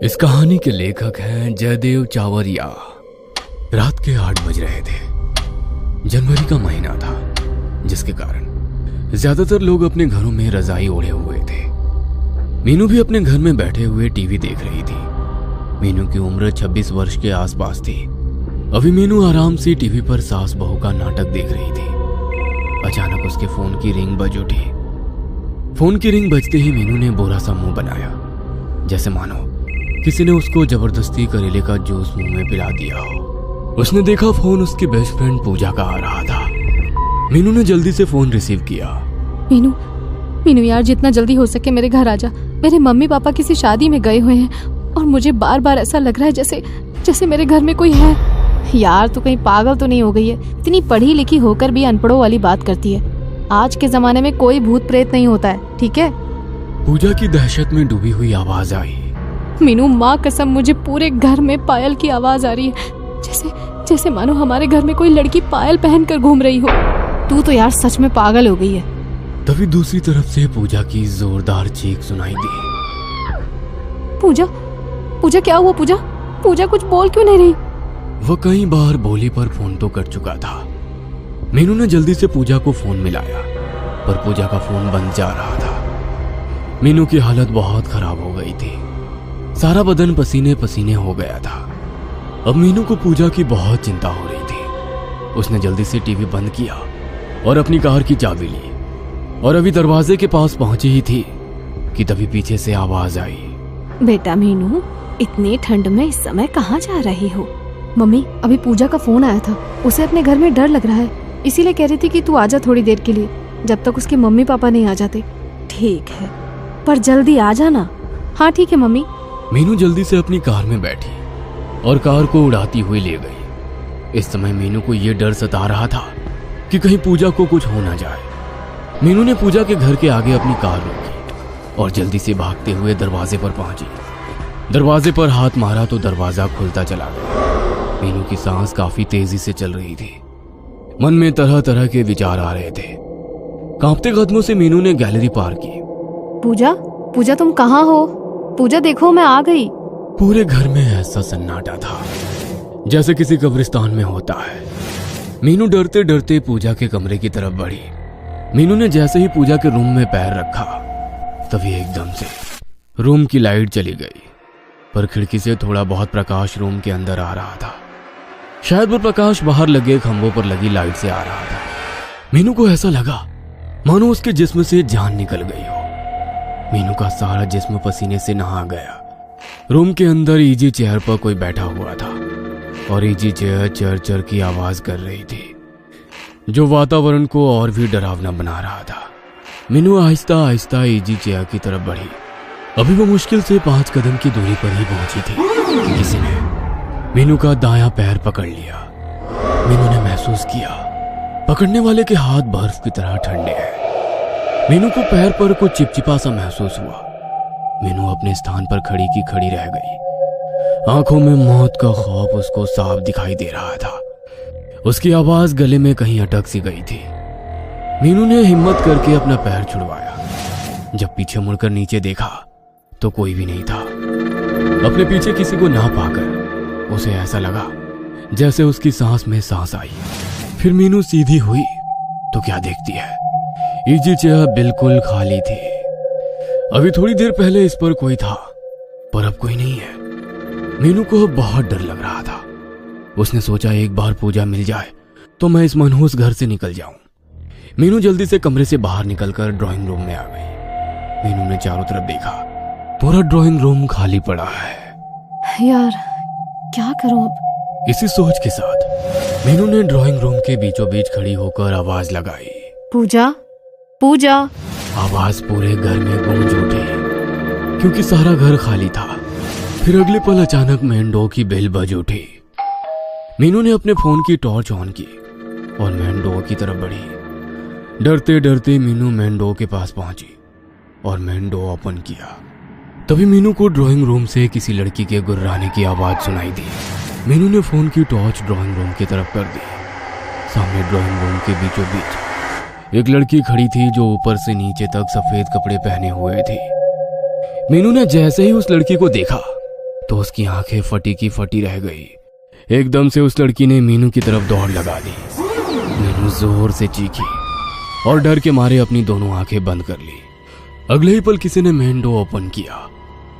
इस कहानी के लेखक हैं जयदेव चावरिया। रात के 8 बज रहे थे। जनवरी का महीना था, जिसके कारण ज्यादातर लोग अपने घरों में रजाई ओढ़े हुए थे। मीनू भी अपने घर में बैठे हुए टीवी देख रही थी। मीनू की उम्र 26 वर्ष के आसपास थी। अभी मीनू आराम से टीवी पर सास बहू का नाटक देख रही थी। अचानक उसके फोन की रिंग बज उठी। फोन की रिंग बजते ही मीनू ने बुरा सा मुंह बनाया, जैसे मानो किसी ने उसको जबरदस्ती करेले का जूस मुंह में पिला दिया हो। उसने देखा फोन उसकी बेस्ट फ्रेंड पूजा का आ रहा था। मीनू ने जल्दी से फोन रिसीव किया। मीनू यार, जितना जल्दी हो सके मेरे घर आजा। मेरे मम्मी पापा किसी शादी में गए हुए हैं और मुझे बार बार ऐसा लग रहा है जैसे मेरे घर में कोई है। यार तू कहीं पागल तो नहीं हो गई है? इतनी पढ़ी लिखी होकर भी अनपढ़ों वाली बात करती है। आज के जमाने में कोई भूत प्रेत नहीं होता है, ठीक है? पूजा की दहशत में डूबी हुई आवाज आई। मीनू, माँ कसम मुझे पूरे घर में पायल की आवाज आ रही है, जैसे मानो हमारे घर में कोई लड़की पायल पहन कर घूम रही हो। तू तो यार सच में पागल हो गई है। तभी दूसरी तरफ से पूजा की जोरदार चीख सुनाई दी। पूजा क्या हुआ? पूजा कुछ बोल क्यों नहीं रही? वह कई बार बोली पर फोन तो कर चुका था। मीनू ने जल्दी से पूजा को फोन मिलाया, पर पूजा का फोन बंद जा रहा था। मीनू की हालत बहुत खराब हो गई थी। सारा बदन पसीने पसीने हो गया था। अब मीनू को पूजा की बहुत चिंता हो रही थी। उसने जल्दी से टीवी बंद किया और अपनी कार की चाबी ली और अभी दरवाजे के पास पहुंची ही थी कि तभी पीछे से आवाज आई। बेटा मीनू, इतनी ठंड में इस समय कहाँ जा रही हो? मम्मी, अभी पूजा का फोन आया था। उसे अपने घर में डर लग रहा है, इसीलिए कह रही थी कि तू आजा थोड़ी देर के लिए, जब तक उसके मम्मी पापा नहीं आ जाते। ठीक है, पर जल्दी आ जाना। हाँ ठीक है मम्मी। मीनू जल्दी से अपनी कार में बैठी और कार को उड़ाती हुई ले गई। इस समय मीनू को यह डर सता रहा था कि कहीं पूजा को कुछ हो ना जाए। मीनू ने पूजा के घर के आगे अपनी कार रोकी और जल्दी से भागते हुए दरवाजे पर पहुंची। दरवाजे पर हाथ मारा तो दरवाजा खुलता चला गया। मीनू की सांस काफी तेजी से चल रही थी। मन में तरह तरह के विचार आ रहे थे। कांपते कदमों से मीनू ने गैलरी पार की। पूजा तुम कहाँ हो? पूजा देखो, मैं आ गई। पूरे घर में ऐसा सन्नाटा था जैसे किसी कब्रिस्तान में होता है। मीनू डरते डरते पूजा के कमरे की तरफ बढ़ी। मीनू ने जैसे ही पूजा के रूम में पैर रखा, तभी एकदम से रूम की लाइट चली गई, पर खिड़की से थोड़ा बहुत प्रकाश रूम के अंदर आ रहा था। शायद वो प्रकाश बाहर लगे खंभों पर लगी लाइट से आ रहा था। मीनू को ऐसा लगा मानो उसके जिस्म से जान निकल गई हो। मीनू का सारा जिस्म पसीने से नहा गया। रूम के अंदर इजी चेयर पर कोई बैठा हुआ था और इजी चेयर चर चर की आवाज कर रही थी, जो वातावरण को और भी डरावना बना रहा था। मीनू आहिस्ता आहिस्ता इजी चेयर की तरफ बढ़ी। अभी वो मुश्किल से 5 कदम की दूरी पर ही पहुंची थी कि किसी ने मीनू का दायां पैर पकड़ लिया। मीनू ने महसूस किया पकड़ने वाले के हाथ बर्फ की तरह ठंडे हैं। मीनू को पैर पर कुछ चिपचिपा सा महसूस हुआ। मीनू अपने स्थान पर खड़ी की खड़ी रह गई। आंखों में मौत का खौफ उसको साफ दिखाई दे रहा था। उसकी आवाज गले में कहीं अटक सी गई थी। मीनू ने हिम्मत करके अपना पैर छुड़वाया। जब पीछे मुड़कर नीचे देखा तो कोई भी नहीं था। अपने पीछे किसी को ना पाकर उसे ऐसा लगा जैसे उसकी सांस में सांस आई। फिर मीनू सीधी हुई तो क्या देखती है, इजी चेयर बिल्कुल खाली थी। अभी थोड़ी देर पहले इस पर कोई था, पर अब कोई नहीं है। मीनू को अब बहुत डर लग रहा था। उसने सोचा एक बार पूजा मिल जाए तो मैं इस मनहूस घर से निकल जाऊं। मीनू जल्दी से कमरे से बाहर निकलकर ड्राइंग रूम में आ गई। मीनू ने चारों तरफ देखा, पूरा ड्राइंग रूम खाली पड़ा है। यार क्या करूं अब? इसी सोच के साथ मीनू ने ड्राइंग रूम के बीचों बीच खड़ी होकर आवाज लगाई, पूजा। आवाज पूरे घर में गूंज उठी क्योंकि सारा घर खाली था। फिर अगले पल अचानक मेन डोर की बेल बज उठी। मीनू ने अपने फोन की टॉर्च ऑन की और मेन डोर की तरफ बढ़ी। डरते डरते मीनू मेन डोर के पास पहुंची और मेन डोर ओपन किया। तभी मीनू को ड्राइंग रूम से किसी लड़की के गुर्राने की आवाज सुनाई दी। मीनू ने फोन की टॉर्च ड्राइंग रूम की तरफ कर दी। सामने ड्राइंग रूम के बीचों बीच एक लड़की खड़ी थी जो ऊपर से नीचे तक सफेद कपड़े पहने हुए थी। मीनू ने जैसे ही उस लड़की को देखा, तो उसकी आंखें फटी की फटी रह गई। एकदम से उस लड़की ने मीनू की तरफ दौड़ लगा दी। मीनू जोर से चीखी और डर के मारे अपनी दोनों आंखें बंद कर ली। अगले ही पल किसी ने मेन डोर ओपन किया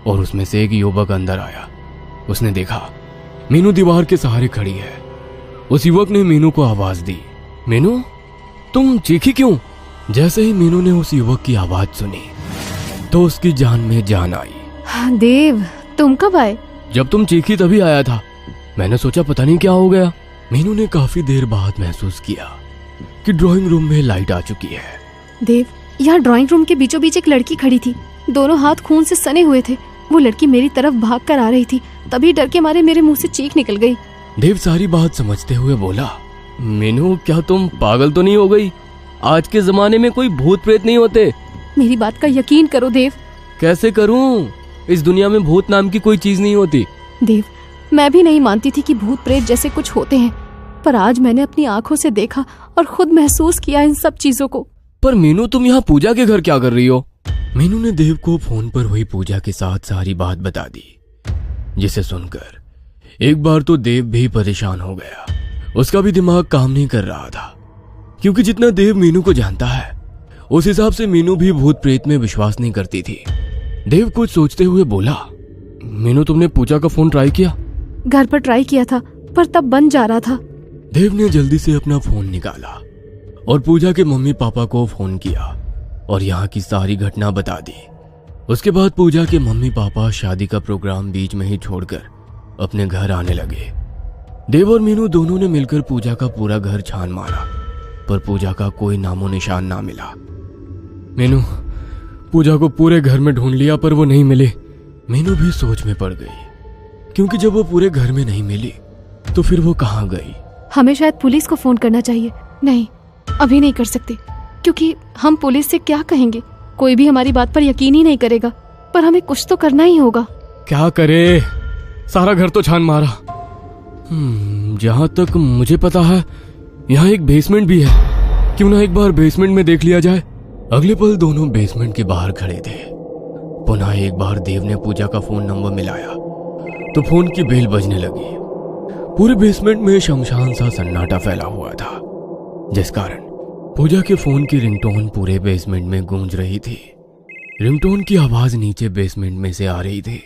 और उसमें से एक युवक अंदर आया। उसने देखा मीनू दीवार के सहारे खड़ी है। उस युवक ने मीनू को आवाज दी, मीनू तुम चीखी क्यों? जैसे ही मीनू ने उस युवक की आवाज सुनी तो उसकी जान में जान आई। देव, तुम कब आए? जब तुम चीखी तभी आया था। मैंने सोचा पता नहीं क्या हो गया। मीनू ने काफी देर बाद महसूस किया कि ड्राइंग रूम में लाइट आ चुकी है। देव, यहाँ ड्राइंग रूम के बीचों बीच एक लड़की खड़ी थी। दोनों हाथ खून से सने हुए थे। वो लड़की मेरी तरफ भाग कर आ रही थी। तभी डर के मारे मेरे मुंह से चीख निकल गई। देव सारी बात समझते हुए बोला, मीनू क्या तुम पागल तो नहीं हो गई? आज के जमाने में कोई भूत प्रेत नहीं होते। मेरी बात का यकीन करो देव। कैसे करूं? इस दुनिया में भूत नाम की कोई चीज नहीं होती। देव, मैं भी नहीं मानती थी कि भूत प्रेत जैसे कुछ होते हैं, पर आज मैंने अपनी आंखों से देखा और खुद महसूस किया इन सब चीजों को। पर मीनू तुम यहाँ पूजा के घर क्या कर रही हो? मीनू ने देव को फोन पर हुई पूजा के साथ सारी बात बता दी, जिसे सुनकर एक बार तो देव भी परेशान हो गया। उसका भी दिमाग काम नहीं कर रहा था, क्योंकि जितना देव मीनू को जानता है उस हिसाब से मीनू भी भूत प्रेत में विश्वास नहीं करती थी। देव कुछ सोचते हुए बोला, मीनू तुमने पूजा का फोन ट्राई किया? घर पर ट्राई किया था, पर तब बंद जा रहा था। देव ने जल्दी से अपना फोन निकाला और पूजा के मम्मी पापा को फोन किया और यहाँ की सारी घटना बता दी। उसके बाद पूजा के मम्मी पापा शादी का प्रोग्राम बीच में ही छोड़कर अपने घर आने लगे। देव और मीनू दोनों ने मिलकर पूजा का पूरा घर छान मारा, पर पूजा का कोई नामो निशान ना मिला। मीनू, पूजा को पूरे घर में ढूंढ लिया पर वो नहीं मिली। मीनू भी सोच में पड़ गई, क्योंकि जब वो पूरे घर में नहीं मिली तो फिर वो कहाँ गई? हमें शायद पुलिस को फोन करना चाहिए। नहीं, अभी नहीं कर सकते, क्योंकि हम पुलिस से क्या कहेंगे? कोई भी हमारी बात पर यकीन ही नहीं करेगा। पर हमें कुछ तो करना ही होगा। क्या करे? सारा घर तो छान मारा। जहां तक मुझे पता है यहाँ एक बेसमेंट भी है। क्यों ना एक बार बेसमेंट में देख लिया जाए। अगले पल दोनों बेसमेंट के बाहर खड़े थे। पुनः एक बार देव ने पूजा का फोन नंबर मिलाया तो फोन की बेल बजने लगी। पूरे बेसमेंट में शमशान सा सन्नाटा फैला हुआ था, जिस कारण पूजा के फोन की रिंगटोन पूरे बेसमेंट में गूंज रही थी। रिंगटोन की आवाज नीचे बेसमेंट में से आ रही थी।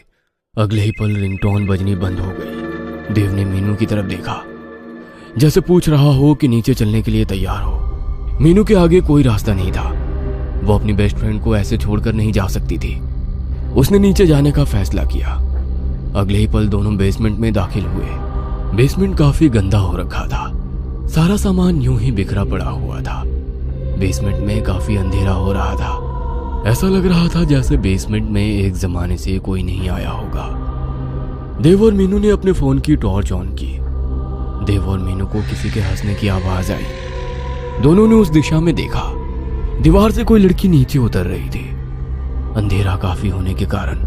अगले ही पल रिंगटोन बजनी बंद हो गई। देव ने मीनू की तरफ देखा, जैसे पूछ रहा हो कि नीचे चलने के लिए तैयार हो। मीनू के आगे कोई रास्ता नहीं था। वो अपनी बेस्ट फ्रेंड को ऐसे छोड़कर नहीं जा सकती थी। उसने नीचे जाने का फैसला किया। अगले ही पल दोनों बेसमेंट में दाखिल हुए। बेसमेंट काफी गंदा हो रखा था। सारा सामान यूं ही बिखरा पड़ा हुआ था। बेसमेंट में काफी अंधेरा हो रहा था। ऐसा लग रहा था जैसे बेसमेंट में एक जमाने से कोई नहीं आया होगा। देव और मीनू ने अपने फोन की टॉर्च ऑन की। देव और मीनू को किसी के हंसने की आवाज आई। दोनों ने उस दिशा में देखा। दीवार से कोई लड़की नीचे उतर रही थी। अंधेरा काफी होने के कारण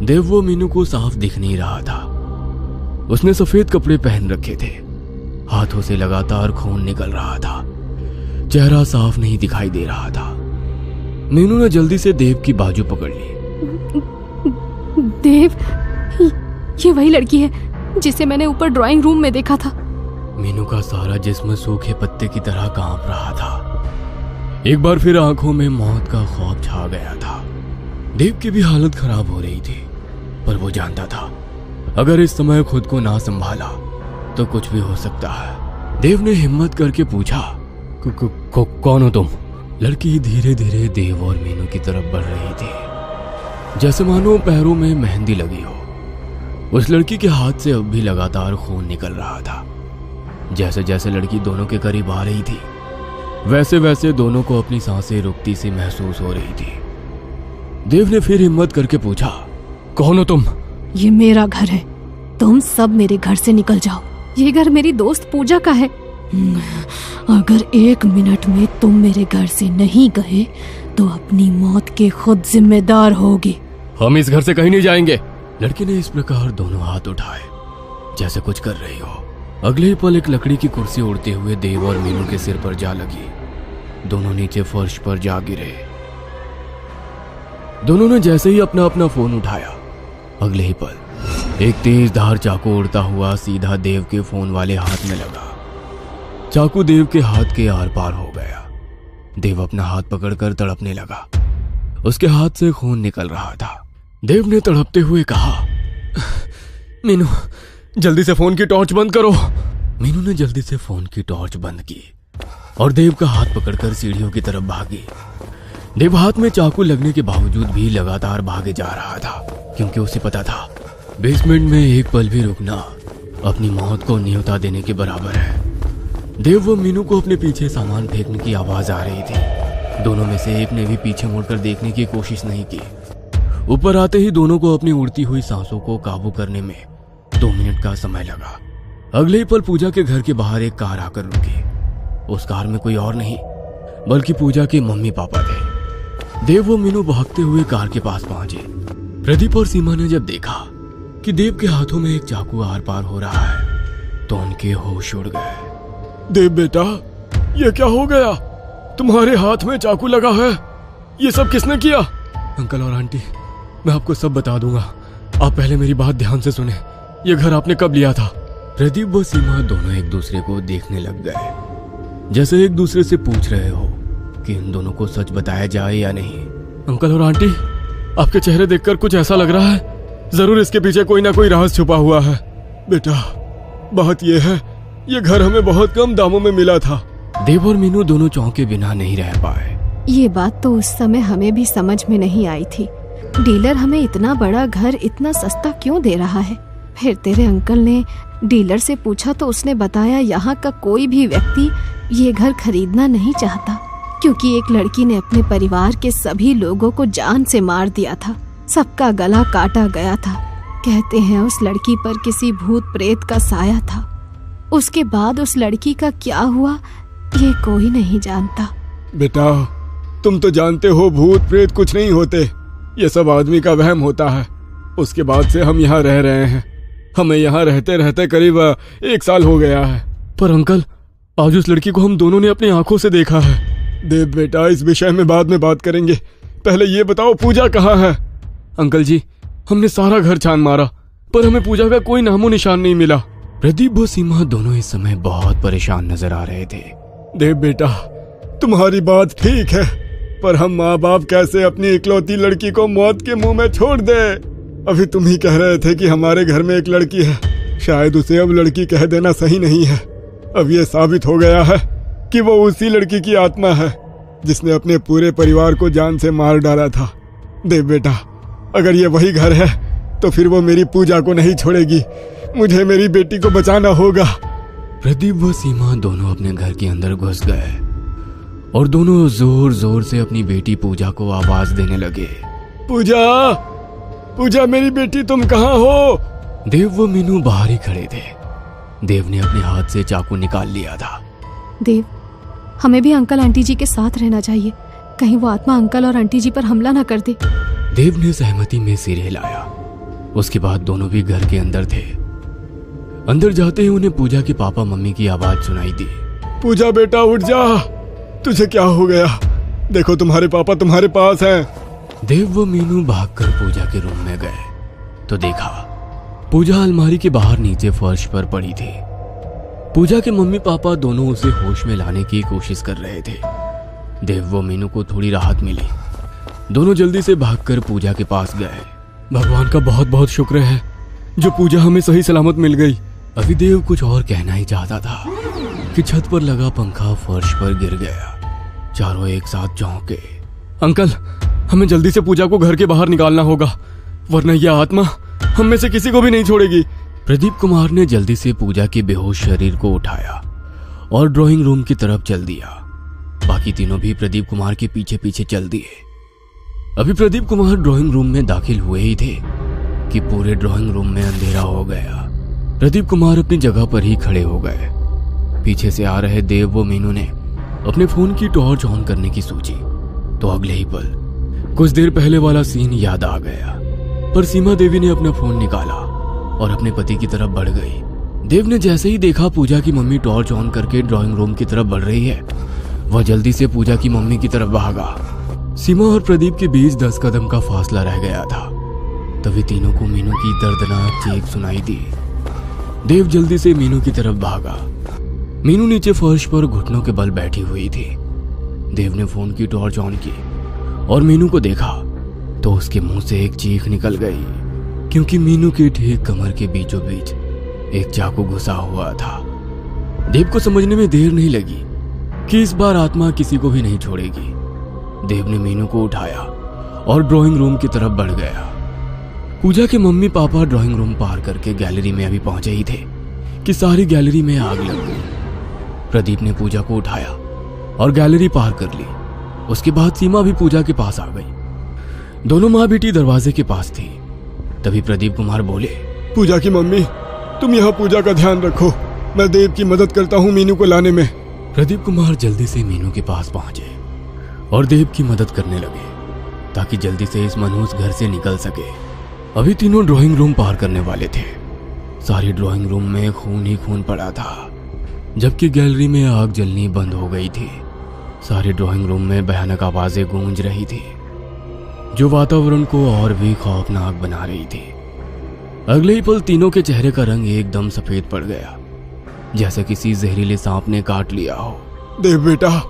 देव वो मीनू को साफ दिख नहीं रहा था। उसने सफेद कपड़े पहन रखे थे। हाथों से लगातार खून निकल रहा था। चेहरा साफ नहीं दिखाई दे रहा था। मीनू ने जल्दी से देव की बाजू पकड़ ली। देव, ये वही लड़की है जिसे मैंने ऊपर ड्राइंग रूम में देखा था। मीनू का सारा जिस्म सूखे पत्ते की तरह कांप रहा था। एक बार फिर आंखों में मौत का खौफ छा गया था। देव की भी हालत खराब हो रही थी, पर वो जानता था अगर इस समय खुद को ना संभाला तो कुछ भी हो सकता है। देव ने हिम्मत करके पूछा, कौन हो तुम? लड़की धीरे धीरे देव और मीनू की तरफ बढ़ रही थी, जैसे मानो पैरों में मेहंदी लगी हो। उस लड़की के हाथ से अब भी लगातार खून निकल रहा था। जैसे जैसे लड़की दोनों के करीब आ रही थी, वैसे वैसे दोनों को अपनी सांसें रुकती सी महसूस हो रही थी। देव ने फिर हिम्मत करके पूछा, कौन हो तुम? ये मेरा घर है, तुम सब मेरे घर से निकल जाओ। ये घर मेरी दोस्त पूजा का है। अगर 1 मिनट में तुम मेरे घर से नहीं गए तो अपनी मौत के खुद जिम्मेदार होगे। हम इस घर से कहीं नहीं जाएंगे। लड़की ने इस प्रकार दोनों हाथ उठाए जैसे कुछ कर रही हो। अगले ही पल एक लकड़ी की कुर्सी उड़ते हुए देव और मीनू के सिर पर जा लगी। दोनों नीचे फर्श पर जा गिरे। दोनों ने जैसे ही अपना अपना फोन उठाया, अगले ही पल एक तेज धार चाकू उड़ता हुआ सीधा देव के फोन वाले हाथ में लगा। चाकू देव के हाथ के आर पार हो गया। देव अपना हाथ पकड़कर तड़पने लगा। उसके हाथ से खून निकल रहा था। देव ने तड़पते हुए कहा, मीनू जल्दी से फोन की टॉर्च बंद करो। मीनू ने जल्दी से फोन की टॉर्च बंद की और देव का हाथ पकड़कर सीढ़ियों की तरफ भागी। देव हाथ में चाकू लगने के बावजूद भी लगातार भागे जा रहा था, क्योंकि उसे पता था बेसमेंट में एक पल भी रुकना अपनी मौत को न्योता देने के बराबर है। देव व मीनू को अपने पीछे सामान फेंकने की आवाज आ रही थी। दोनों में से एक ने भी पीछे मुड़कर देखने की कोशिश नहीं की। ऊपर आते ही दोनों को अपनी उड़ती हुई सांसों को काबू करने में 2 मिनट का समय लगा। अगले ही पल पूजा के घर के बाहर एक कार आकर रुकी। उस कार में कोई और नहीं बल्कि पूजा के मम्मी पापा थे। देव व मीनू भागते हुए कार के पास पहुंचे। प्रदीप और सीमा ने जब देखा कि देव के हाथों में एक चाकू आर पार हो रहा है तो उनके होश उड़ गए। देव बेटा, ये क्या हो गया? तुम्हारे हाथ में चाकू लगा है। ये सब किसने किया? अंकल और आंटी, मैं आपको सब बता दूंगा। आप पहले मेरी बात ध्यान से सुने। ये घर आपने कब लिया था? प्रदीप व सीमा दोनों एक दूसरे को देखने लग गए, जैसे एक दूसरे से पूछ रहे हो कि इन दोनों को सच बताया जाए या नहीं। अंकल और आंटी, आपके चेहरे देखकर कुछ ऐसा लग रहा है जरूर इसके पीछे कोई ना कोई राज छुपा हुआ है। बेटा, बात यह है, ये घर हमें बहुत कम दामों में मिला था। देव और मीनू दोनों चौंके बिना नहीं रह पाए। ये बात तो उस समय हमें भी समझ में नहीं आई थी। डीलर हमें इतना बड़ा घर इतना सस्ता क्यों दे रहा है? फिर तेरे अंकल ने डीलर से पूछा तो उसने बताया यहाँ का कोई भी व्यक्ति ये घर खरीदना नहीं चाहता, क्योंकि एक लड़की ने अपने परिवार के सभी लोगों को जान से मार दिया था। सबका गला काटा गया था। कहते हैं उस लड़की पर किसी भूत प्रेत का साया था। उसके बाद उस लड़की का क्या हुआ ये कोई नहीं जानता। बेटा, तुम तो जानते हो भूत प्रेत कुछ नहीं होते, ये सब आदमी का वहम होता है। उसके बाद से हम यहाँ रह रहे हैं। हमें यहाँ रहते रहते करीब 1 साल हो गया है। पर अंकल, आज उस लड़की को हम दोनों ने अपनी आंखों से देखा है। देव बेटा, इस विषय में बाद में बात करेंगे। पहले ये बताओ पूजा कहाँ है? अंकल जी, हमने सारा घर छान मारा पर हमें पूजा का कोई नामो निशान नहीं मिला। प्रदीप व सीमा दोनों इस समय बहुत परेशान नजर आ रहे थे। देव बेटा, तुम्हारी बात ठीक है, पर हम माँ बाप कैसे अपनी इकलौती लड़की को मौत के मुंह में छोड़ दे? अभी तुम ही कह रहे थे कि हमारे घर में एक लड़की है। शायद उसे अब लड़की कह देना सही नहीं है। अब ये साबित हो गया है कि वो उसी लड़की की आत्मा है जिसने अपने पूरे परिवार को जान से मार डाला था। देव बेटा, अगर ये वही घर है तो फिर वो मेरी पूजा को नहीं छोड़ेगी। मुझे मेरी बेटी को बचाना होगा। प्रदीप व सीमा दोनों अपने घर के अंदर घुस गए और दोनों जोर जोर से अपनी बेटी पूजा को आवाज देने लगे। पूजा, पूजा मेरी बेटी, तुम कहाँ हो? देव व मीनू बाहर ही खड़े थे। देव ने अपने हाथ से चाकू निकाल लिया था। देव, हमें भी अंकल आंटी जी के साथ रहना चाहिए। कहीं वो आत्मा अंकल और आंटी जी पर हमला ना कर दे। देव ने सहमति में सिर हिलाया। उसके बाद दोनों भी घर के अंदर थे। अंदर जाते ही उन्हें पूजा के पापा मम्मी की आवाज सुनाई दी। पूजा बेटा, उठ जा। तुझे क्या हो गया? देखो तुम्हारे पापा तुम्हारे पास हैं। देव व मीनू भागकर पूजा के रूम में गए तो देखा पूजा अलमारी के बाहर नीचे फर्श पर पड़ी थी। पूजा के मम्मी पापा दोनों उसे होश में लाने की कोशिश कर रहे थे। देव व मीनू को थोड़ी राहत मिली। दोनों जल्दी से भागकर पूजा के पास गए। भगवान का बहुत बहुत शुक्र है जो पूजा हमें सही सलामत मिल गई। अभी देव कुछ और कहना ही चाहता था कि छत पर लगा पंखा फर्श पर गिर गया। चारों एक साथ चौंके। अंकल, हमें जल्दी से पूजा को घर के बाहर निकालना होगा, वरना यह आत्मा हम में से किसी को भी नहीं छोड़ेगी। प्रदीप कुमार ने जल्दी से पूजा के बेहोश शरीर को उठाया और ड्राइंग रूम की तरफ चल दिया। बाकी तीनों भी प्रदीप कुमार के पीछे पीछे चल दिए। अभी प्रदीप कुमार ड्राइंग रूम में दाखिल हुए ही थे कि पूरे ड्राइंग रूम में अंधेरा हो गया। प्रदीप कुमार अपनी जगह पर ही खड़े हो गए। पीछे से आ रहे देव व मीनू ने अपने फोन की टॉर्च ऑन करने की सोची तो अगले ही पल कुछ देर पहले वाला सीन याद आ गया। पर सीमा देवी ने अपना फोन निकाला और अपने पति की तरफ बढ़ गई। देव ने जैसे ही देखा पूजा की मम्मी टॉर्च ऑन करके ड्राइंग रूम की तरफ बढ़ रही है, वह जल्दी से पूजा की मम्मी की तरफ भागा। सीमा और प्रदीप के बीच 10 कदम का फासला रह गया था। तभी तीनों को मीनू की दर्दनाक चीख सुनाई दी। देव जल्दी से मीनू की तरफ भागा। मीनू नीचे फर्श पर घुटनों के बल बैठी हुई थी। देव ने फोन की टॉर्च ऑन की और मीनू को देखा तो उसके मुंह से एक चीख निकल गई, क्योंकि मीनू की ठीक कमर के बीचों बीच एक चाकू घुसा हुआ था। देव को समझने में देर नहीं लगी कि इस बार आत्मा किसी को भी नहीं छोड़ेगी। देव ने मीनू को उठाया और ड्राइंग रूम की तरफ बढ़ गया। पूजा के मम्मी पापा ड्राइंग रूम पार करके गैलरी में अभी पहुंचे ही थे कि सारी गैलरी में आग लग गई। प्रदीप ने पूजा को उठाया और गैलरी पार कर ली। उसके बाद सीमा भी पूजा के पास आ गई। दोनों माँ बेटी दरवाजे के पास थी। तभी प्रदीप कुमार बोले, पूजा की मम्मी, तुम यहाँ पूजा का ध्यान रखो, मैं देव की मदद करता हूँ मीनू को लाने में। प्रदीप कुमार जल्दी से मीनू के पास पहुंचे और देव की मदद करने लगे ताकि जल्दी से इस मनहूस घर से निकल सके। अभी तीनों ड्राइंग रूम पार करने वाले थे। सारी ड्राइंग रूम में खून ही खून पड़ा था, जबकि गैलरी में आग जलनी बंद हो गई थी। सारी ड्राइंग रूम में भयानक आवाजें गूंज रही थी, जो वातावरण को और भी खौफनाक बना रही थी। अगले ही पल तीनों के चेहरे का रंग एकदम सफेद पड़ गया, जैसे किसी जहरीले सांप ने काट लिया हो। देव बेटा,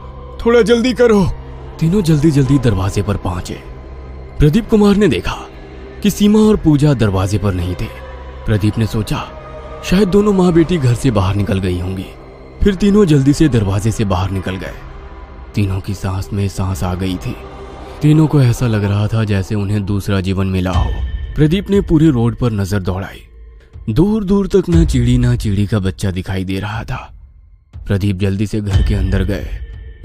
थोड़ा जल्दी करो। तीनों जल्दी जल्दी दरवाजे पर पहुंचे। प्रदीप कुमार ने देखा कि सीमा और पूजा दरवाजे पर नहीं थे। प्रदीप ने सोचा शायद दोनों माँ बेटी घर से बाहर निकल गई होंगी। फिर तीनों जल्दी से दरवाजे से बाहर निकल गए। तीनों की सांस में सांस आ गई थी। तीनों को ऐसा लग रहा था जैसे उन्हें दूसरा जीवन मिला हो। प्रदीप ने पूरे रोड पर नजर दौड़ाई। दूर दूर तक न चिड़ी का बच्चा दिखाई दे रहा था। प्रदीप जल्दी से घर के अंदर गए।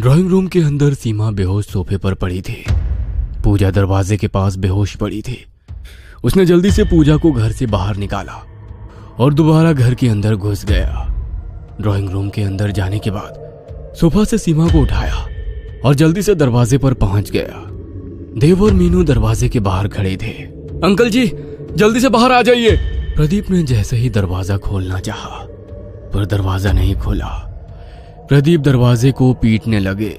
ड्राइंग रूम के अंदर सीमा बेहोश सोफे पर पड़ी थी। पूजा दरवाजे के पास बेहोश पड़ी थी। उसने जल्दी से पूजा को घर से बाहर निकाला और दोबारा घर के अंदर घुस गया। ड्राइंग रूम के अंदर जाने के बाद सोफा से सीमा को उठाया और जल्दी से दरवाजे पर पहुंच गया। देव और मीनू दरवाजे के बाहर खड़े थे। अंकल जी, जल्दी से बाहर आ जाइए। प्रदीप ने जैसे ही दरवाजा खोलना चाहा, पर दरवाजा नहीं खोला। प्रदीप दरवाजे को पीटने लगे।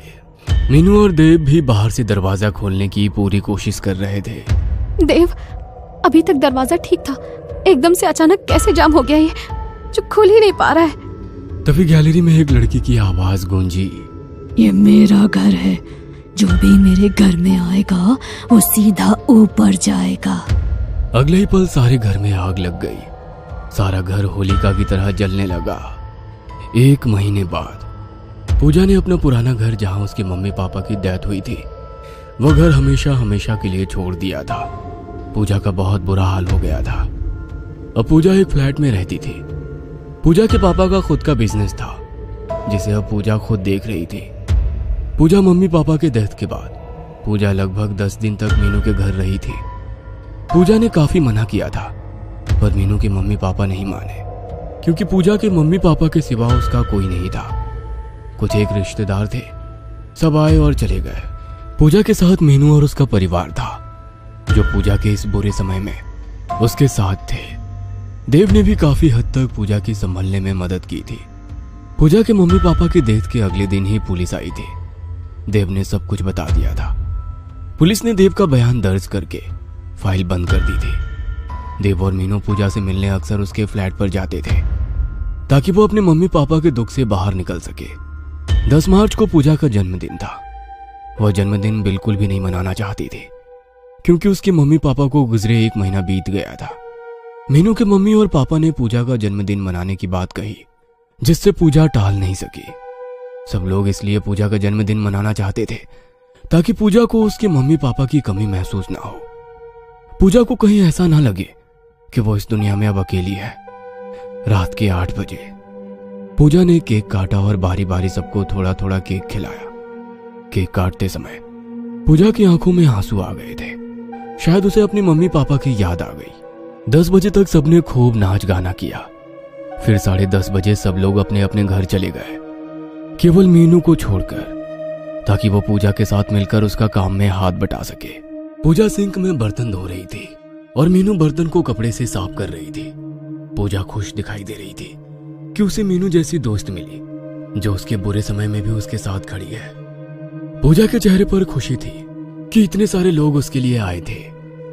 मीनू और देव भी बाहर से दरवाजा खोलने की पूरी कोशिश कर रहे थे। देव, अभी तक दरवाजा ठीक था, एकदम से अचानक कैसे जाम हो गया ये, जो खुल ही नहीं पा रहा है। तभी गैलरी में एक लड़की की आवाज गूंजी, ये मेरा घर है, जो भी मेरे घर में आएगा वो सीधा ऊपर जाएगा। अगले ही पल सारे घर में आग लग गई। सारा घर होलिका की तरह जलने लगा। 1 महीने बाद पूजा ने अपना पुराना घर, जहां उसके मम्मी पापा की डेथ हुई थी, वो घर हमेशा हमेशा के लिए छोड़ दिया था। पूजा का बहुत बुरा हाल हो गया था। अब पूजा एक फ्लैट में रहती थी। पूजा के पापा का खुद का बिजनेस था, जिसे अब पूजा खुद देख रही थी। पूजा मम्मी पापा के डेथ के बाद पूजा लगभग 10 दिन तक मीनू के घर रही थी। पूजा ने काफी मना किया था, पर मीनू के मम्मी पापा नहीं माने, क्योंकि पूजा के मम्मी पापा के सिवा उसका कोई नहीं था। कुछ एक रिश्तेदार थे, सब आए और चले गए। पूजा के साथ मीनू और उसका परिवार था, जो पूजा के इस बुरे समय में उसके साथ थे। देव ने भी काफी हद तक पूजा की संभलने में मदद की थी। पूजा के मम्मी पापा के डेथ के अगले दिन ही पुलिस आई थी। देव ने सब कुछ बता दिया था। पुलिस ने देव का बयान दर्ज करके फाइल बंद कर दी थी। देव और मीनू पूजा से मिलने अक्सर उसके फ्लैट पर जाते थे, ताकि वो अपने मम्मी पापा के दुख से बाहर निकल सके। 10 मार्च को पूजा का जन्मदिन था। वह जन्मदिन बिल्कुल भी नहीं मनाना चाहती थी, क्योंकि उसके मम्मी पापा को गुजरे 1 महीना बीत गया था। मीनू के मम्मी और पापा ने पूजा का जन्मदिन मनाने की बात कही, जिससे पूजा टाल नहीं सकी। सब लोग इसलिए पूजा का जन्मदिन मनाना चाहते थे ताकि पूजा को उसके मम्मी पापा की कमी महसूस ना हो। पूजा को कहीं ऐसा ना लगे कि वो इस दुनिया में अब अकेली है। रात के 8 बजे पूजा ने केक काटा और बारी बारी सबको थोड़ा थोड़ा केक खिलाया। केक काटते समय पूजा की आंखों में आंसू आ गए थे। शायद उसे अपने मम्मी पापा की याद आ गई। 10 बजे तक सबने खूब नाच गाना किया। फिर 10:30 बजे सब लोग अपने अपने घर चले गए, केवल मीनू को छोड़कर, ताकि वो पूजा के साथ मिलकर उसका काम में हाथ बटा सके। पूजा सिंक में बर्तन धो रही थी और मीनू बर्तन को कपड़े से साफ कर रही थी। पूजा खुश दिखाई दे रही थी कि उसे मीनू जैसी दोस्त मिली, जो उसके बुरे समय में भी उसके साथ खड़ी है। पूजा के चेहरे पर खुशी थी कि इतने सारे लोग उसके लिए आए थे।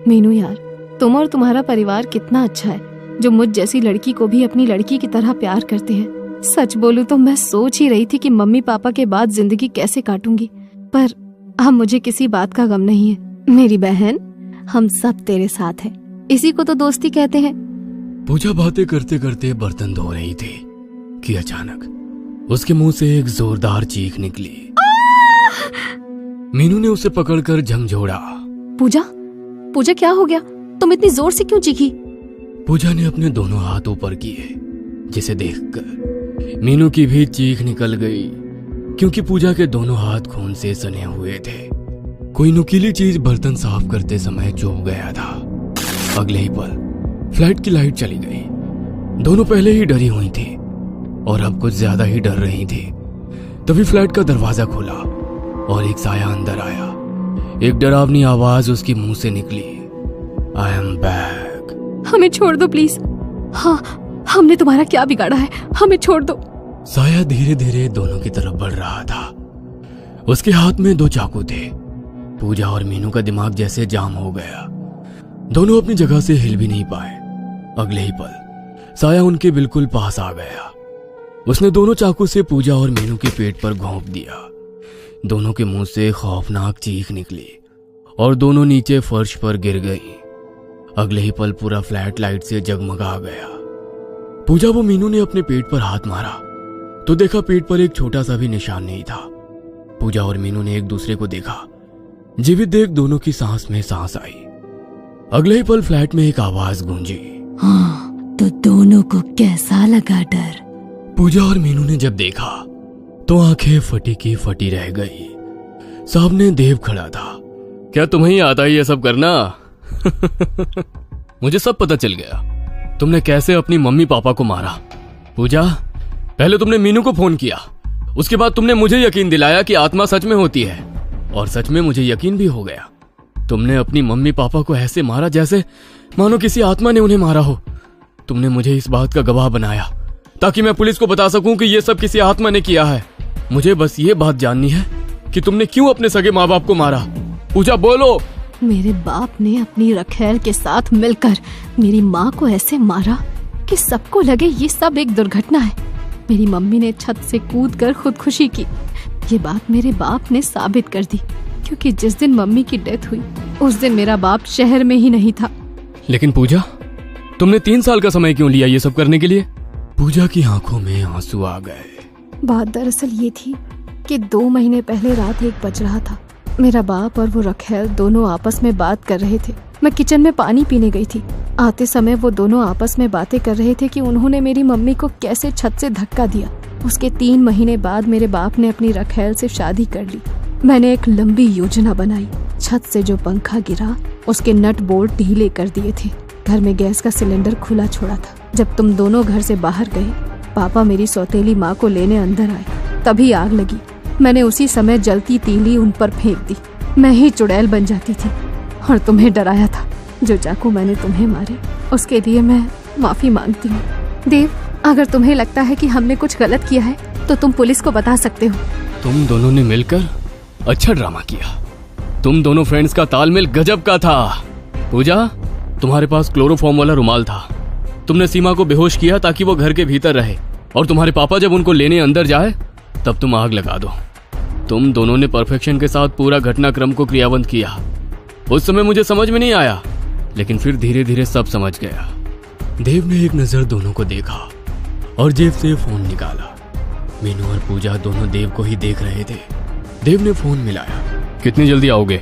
मीनू यार, तुम और तुम्हारा परिवार कितना अच्छा है, जो मुझ जैसी लड़की को भी अपनी लड़की की तरह प्यार करते हैं। सच बोलूं तो मैं सोच ही रही थी कि मम्मी पापा के बाद जिंदगी कैसे काटूंगी, पर अब मुझे किसी बात का गम नहीं है। मेरी बहन, हम सब तेरे साथ हैं। इसी को तो दोस्ती कहते हैं। पूजा बातें करते करते बर्तन धो रही थी कि अचानक उसके मुंह से एक जोरदार चीख निकली। मीनू ने उसे पकड़कर झंझोड़ा। पूजा, पूजा क्या हो गया? तुम इतनी जोर से क्यों चीखी? पूजा ने अपने दोनों हाथ ऊपर किए, जिसे देखकर मीनू की भी चीख निकल गई, क्योंकि पूजा के दोनों हाथ खून से सने हुए थे। कोई नुकीली चीज बर्तन साफ करते समय चुभ गया था। अगले ही पल फ्लैट की लाइट चली गई। दोनों पहले ही डरी हुई थी और अब कुछ ज्यादा ही डर रही थी। तभी फ्लैट का दरवाजा खुला और एक साया अंदर आया। एक डरावनी आवाज उसके मुंह से निकली, आई एम बैक। हमें छोड़ दो प्लीज। हाँ, हमने तुम्हारा क्या बिगाड़ा है? हमें छोड़ दो। साया धीरे धीरे दोनों की तरफ बढ़ रहा था। उसके हाथ में 2 चाकू थे। पूजा और मीनू का दिमाग जैसे जाम हो गया। दोनों अपनी जगह से हिल भी नहीं पाए। अगले ही पल साया उनके बिल्कुल पास आ गया। उसने दोनों चाकू से पूजा और मीनू के पेट पर घोंप दिया। दोनों के मुंह से खौफनाक चीख निकली और दोनों नीचे फर्श पर गिर गई। अगले ही पल पूरा फ्लैट लाइट से जगमगा गया। पूजा वो मीनू ने अपने पेट पर हाथ मारा तो देखा पेट पर एक छोटा सा भी निशान नहीं था। पूजा और मीनू ने एक दूसरे को देखा। जीवित देख दोनों की सांस में सांस आई। अगले ही पल फ्लैट में एक आवाज गूंजी, हाँ, तो दोनों को कैसा लगा डर? पूजा और मीनू ने जब देखा तो आंखें फटी की फटी रह गई। सामने देव खड़ा था। क्या तुम्हें ही आता है ये सब करना? मुझे सब पता चल गया, तुमने कैसे अपनी मम्मी पापा को मारा। पूजा, पहले तुमने मीनू को फोन किया, उसके बाद तुमने मुझे यकीन दिलाया कि आत्मा सच में होती है, और सच में मुझे यकीन भी हो गया। तुमने अपनी मम्मी पापा को ऐसे मारा जैसे मानो किसी आत्मा ने उन्हें मारा हो। तुमने मुझे इस बात का गवाह बनाया ताकि मैं पुलिस को बता सकूं कि ये सब किसी आत्मा ने किया है। मुझे बस ये बात जाननी है कि तुमने क्यों अपने सगे माँ बाप को मारा। पूजा बोलो। मेरे बाप ने अपनी रखेल के साथ मिलकर मेरी माँ को ऐसे मारा कि सबको लगे ये सब एक दुर्घटना है। मेरी मम्मी ने छत से कूदकर खुदकुशी की। ये बात मेरे बाप ने साबित कर दी, क्योंकि जिस दिन मम्मी की डेथ हुई उस दिन मेरा बाप शहर में ही नहीं था। लेकिन पूजा, तुमने 3 साल का समय क्यों लिया ये सब करने के लिए? पूजा की आंखों में आंसू आ गए। बात दरअसल ये थी कि 2 महीने पहले रात 1 बज रहा था। मेरा बाप और वो रखेल दोनों आपस में बात कर रहे थे। मैं किचन में पानी पीने गई थी। आते समय वो दोनों आपस में बातें कर रहे थे कि उन्होंने मेरी मम्मी को कैसे छत से धक्का दिया। उसके 3 महीने बाद मेरे बाप ने अपनी रखेल से शादी कर ली। मैंने एक लंबी योजना बनाई। छत से जो पंखा गिरा उसके नट बोल्ट ढीले कर दिए थे। घर में गैस का सिलेंडर खुला छोड़ा था। जब तुम दोनों घर से बाहर गए, पापा मेरी सौतेली माँ को लेने अंदर आए, तभी आग लगी। मैंने उसी समय जलती तीली उन पर फेंक दी। मैं ही चुड़ैल बन जाती थी और तुम्हें डराया था। जो चाकू मैंने तुम्हें मारे उसके लिए मैं माफी मांगती हूँ। देव, अगर तुम्हें लगता है कि हमने कुछ गलत किया है तो तुम पुलिस को बता सकते हो। तुम दोनों ने मिलकर अच्छा ड्रामा किया। तुम दोनों फ्रेंड्स का तालमेल गजब का था। पूजा, तुम्हारे पास क्लोरोफॉर्म वाला रुमाल था। तुमने सीमा को बेहोश किया ताकि वो घर के भीतर रहे, और तुम्हारे पापा जब उनको लेने अंदर जाए तब तुम आग लगा दो। तुम दोनों ने परफेक्शन के साथ पूरा घटनाक्रम को क्रियान्वित किया। उस समय मुझे समझ में नहीं आया, लेकिन फिर धीरे धीरे सब समझ गया। देव ने एक नजर दोनों को देखा और जेब से फोन निकाला। मीनू और पूजा दोनों देव को ही देख रहे थे। देव ने फोन मिलाया। कितनी जल्दी आओगे?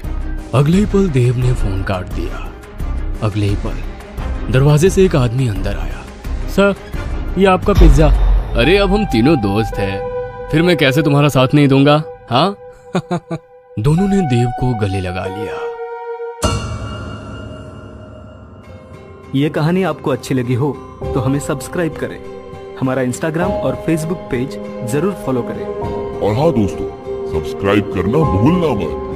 अगले ही पल देव ने फोन काट दिया। अगले ही पल दरवाजे से एक आदमी अंदर आया। सर, ये आपका पिज्जा। अरे अब हम तीनों दोस्त हैं, फिर मैं कैसे तुम्हारा साथ नहीं दूंगा? हाँ। दोनों ने देव को गले लगा लिया। ये कहानी आपको अच्छी लगी हो तो हमें सब्सक्राइब करें। हमारा इंस्टाग्राम और फेसबुक पेज जरूर फॉलो करें। और हाँ दोस्तों, सब्सक्राइब करना भूलना मत।